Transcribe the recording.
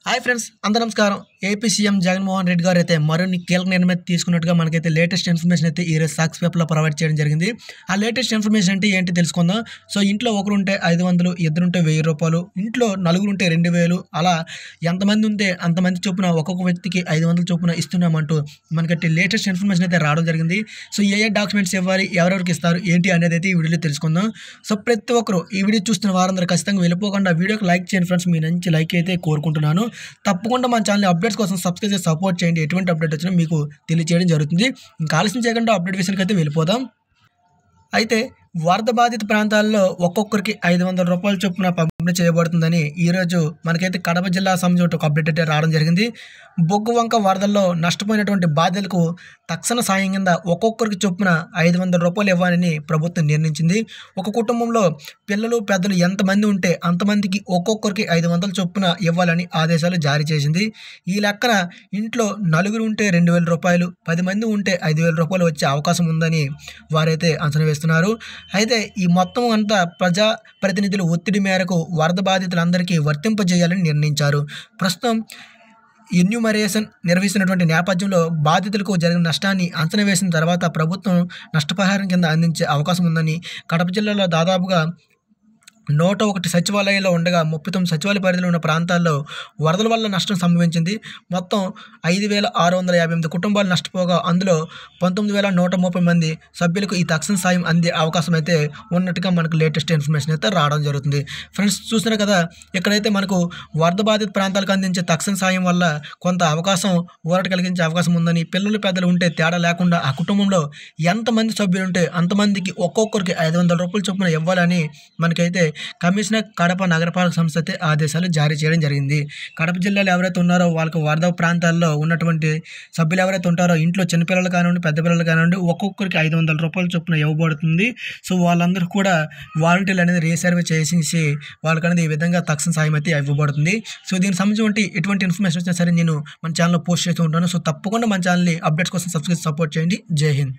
Hi friends, అందరూ నమస్కారం. AP CM Jaganmohan Reddy గారు అయితే మరిన్ని కీలక నిర్ణయం తీసుకున్నట్టుగా మనకైతే లేటెస్ట్ ఇన్ఫర్మేషన్ అయితే ఈరోజు సాక్షి పేపర్లో ప్రొవైడ్ చేయడం జరిగింది. ఆ లేటెస్ట్ ఇన్ఫర్మేషన్ అంటే ఏంటి తెలుసుకుందాం. సో ఇంట్లో ఒకరుంటే 500, ఇద్దరుంటే 1000 రూపాయలు, ఇంట్లో నలుగురుంటే 2000, అలా ఎంతమంది ఉంటే అంతమంది చొప్పున ఒక్కొక్క వ్యక్తికి 500 చొప్పున ఇస్తున్నామంటూ మనకైతే లేటెస్ట్ ఇన్ఫర్మేషన్ అయితే రావడం జరిగింది. సో ఏ డాక్యుమెంట్స్ ఇవ్వాలి, ఎవరెవరికి ఇస్తారు, ఏంటి అనేది అయితే ఈ వీడియోలో తెలుసుకుందాం. సో ప్రతి ఒక్కరు ఈ వీడియో చూస్తున్న వారందరూ ఖచ్చితంగా వెళ్ళిపోకుండా వీడియోకి లైక్ చేయండి ఫ్రెండ్స్. మీ నుంచి లైక్ అయితే కోరుకుంటున్నాను. తప్పకుండా మన ఛానల్ అప్డేట్స్ కోసం సబ్స్క్రైబ్ చేసి సపోర్ట్ చేయండి. ఎటువంటి అప్డేట్ వచ్చినా మీకు తెలియజేయడం జరుగుతుంది. ఇంకా ఆలస్యం చేయకుండా అప్డేట్ విషయానికి అయితే వెళ్ళిపోదాం. అయితే వరద బాధిత ప్రాంతాల్లో ఒక్కొక్కరికి 500 రూపాయల చొప్పున పంపిణీ చేయబడుతుందని ఈరోజు మనకైతే కడప జిల్లా సంబంధించి ఒక అప్డేట్ అయితే రావడం జరిగింది. బొగ్గువంక వరదల్లో నష్టపోయినటువంటి బాధితులకు తక్షణ సాయం కింద ఒక్కొక్కరికి చొప్పున 500 రూపాయలు ఇవ్వాలని ప్రభుత్వం నిర్ణయించింది. ఒక కుటుంబంలో పిల్లలు పెద్దలు ఎంతమంది ఉంటే అంతమందికి ఒక్కొక్కరికి 500 చొప్పున ఇవ్వాలని ఆదేశాలు జారీ చేసింది. ఈ లెక్కన ఇంట్లో నలుగురు ఉంటే 2000 రూపాయలు, 10 మంది ఉంటే 5000 రూపాయలు వచ్చే అవకాశం ఉందని వారైతే అంచనా వేస్తున్నారు. అయితే ఈ మొత్తం అంతా ప్రజా ప్రతినిధుల ఒత్తిడి మేరకు వరద బాధితులందరికీ వర్తింపజేయాలని నిర్ణయించారు. ప్రస్తుతం ఎన్యూమరేషన్ నిర్వహిస్తున్నటువంటి నేపథ్యంలో బాధితులకు జరిగిన నష్టాన్ని అంచనా వేసిన తర్వాత ప్రభుత్వం నష్టపరిహారం కింద అందించే అవకాశం ఉందని కడప జిల్లాలో దాదాపుగా 101 సచివాలయాల్లో ఉండగా 39 సచివాలయ పరిధిలో ఉన్న ప్రాంతాల్లో వరదల వల్ల నష్టం సంభవించింది. మొత్తం 5658 కుటుంబాలు నష్టపోగా అందులో 19130 మంది సభ్యులకు ఈ తక్షణ సాయం అందే అవకాశం అయితే ఉన్నట్టుగా మనకు లేటెస్ట్ ఇన్ఫర్మేషన్ అయితే రావడం జరుగుతుంది. ఫ్రెండ్స్, చూస్తున్నారు కదా, ఇక్కడైతే మనకు వరద బాధిత ప్రాంతాలకు అందించే తక్షణ సాయం వల్ల కొంత అవకాశం ఊరట కలిగించే అవకాశం ఉందని, పిల్లలు పెద్దలు ఉంటే తేడా లేకుండా ఆ కుటుంబంలో ఎంతమంది సభ్యులు ఉంటే అంతమందికి ఒక్కొక్కరికి 500 రూపాయల చొప్పున ఇవ్వాలని మనకైతే కమిషనర్ కడప నగరపాలక సంస్థ అయితే ఆదేశాలు జారీ చేయడం జరిగింది. కడప జిల్లాలో ఎవరైతే ఉన్నారో వాళ్ళకి వరద ప్రాంతాల్లో ఉన్నటువంటి సభ్యులు ఎవరైతే ఉంటారో ఇంట్లో చిన్నపిల్లలు కానివ్వండి, పెద్ద పిల్లలు కానివ్వండి, ఒక్కొక్కరికి 500 రూపాయల చొప్పున ఇవ్వబడుతుంది. సో వాళ్ళందరూ కూడా వాలంటీర్లు అనేది రీసర్వే చేసేసి వాళ్ళకనేది ఈ విధంగా తక్షణ సాయం అయితే ఇవ్వబడుతుంది. సో దీనికి సంబంధించి ఎటువంటి ఇన్ఫర్మేషన్ వచ్చినా సరే నేను మన ఛానల్లో పోస్ట్ చేస్తూ ఉంటాను. సో తప్పకుండా మన ఛానల్ని అప్డేట్స్ కోసం సబ్స్క్రైబ్ సపోర్ట్ చేయండి. జై హింద్.